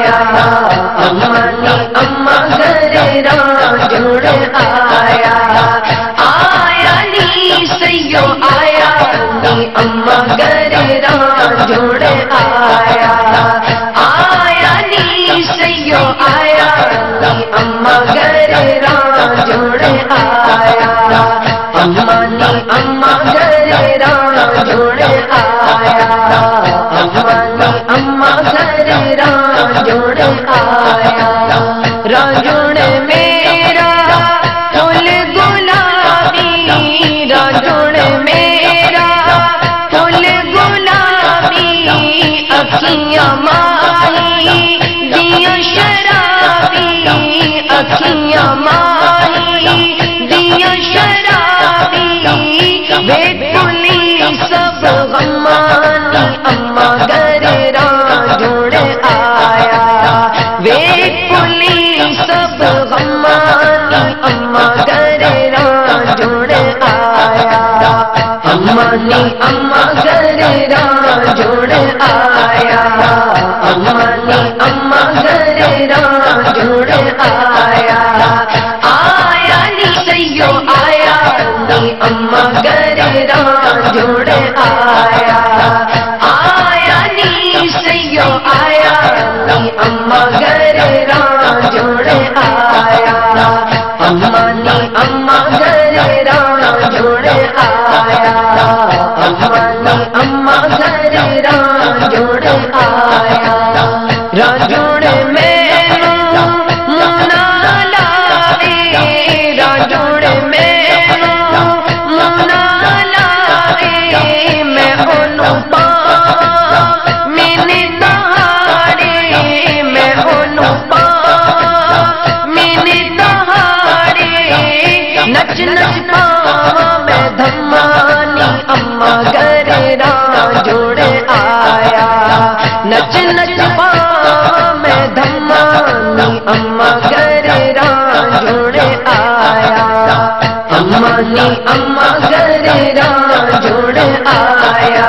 آیا اما نی اما گھر راجوڑ آیا آیا نی سیو آیا نی اما گھر راجوڑ آیا آیا نی سیو آیا نی اما گھر راجوڑ آیا اما نی اما گھر راجوڑ آیا اما نی اما گھر راجوڑ آیا راجوڑ میرا پھول گلابی راجوڑ میرا پھول گلابی اکھیاں ماہی دیا شرابی اکھیاں ماہی دیا شرابی وے پولی سب غمانی اما گھر راجوڑ آیا وے پولی سب غمانی اما گھر راجوڑ آیا اما نی اما گھر راجوڑ آیا اما نی اما گھر راجوڑ آیا آیا نی سیو آیا نی اما گھر راجوڑ آیا آیا نی سیو آیا نی اما گھر راجوڑ آیا اما نی اما گھر راجوڑ آیا اما نی اما گھر راجوڑ آیا راجوڑ مینوں منا لاوے راجوڑ مینوں منا لاوے میں اونوں پاواں مینے دہاڑے میں اونوں پاواں مینے دہاڑے نچ نچ پاواں میں دھمانی اما گھر راجوڑ آیا نچ نچ پاواں میں دھمانی اما گھر راجوڑ آیا اما نی اما گھر راجوڑ آیا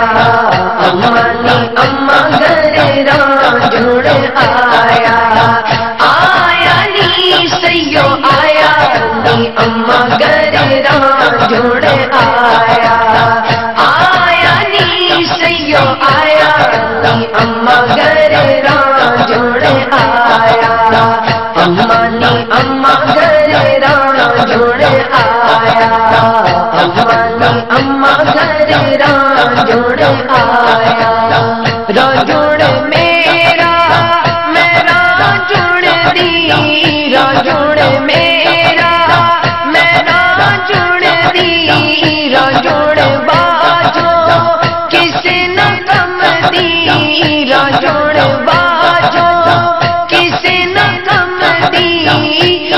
اما نی اما گھر راجوڑ آیا آیا نی سیو آیا نی اما گھر راجوڑ آیا آیا نی سیو آیا نی اما گھر راجوڑ آیا اما نی اما گھر راجوڑ آیا اما نی اما گھر راجوڑ آیا راجوڑ میرا میں راجوڑ دی راجوڑ میرا میں راجوڑ دی راجوڑ باجو کسے نہ کم دی راجوڑ باجو کسے نہ کم دی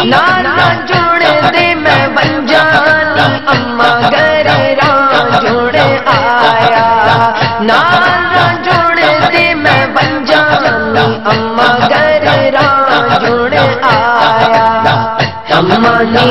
نا راجوڑ دے میں بن جانی اما گھر راجوڑ آیا نا راجوڑ دے میں بن جانی اما گھر راجوڑ آیا اما نی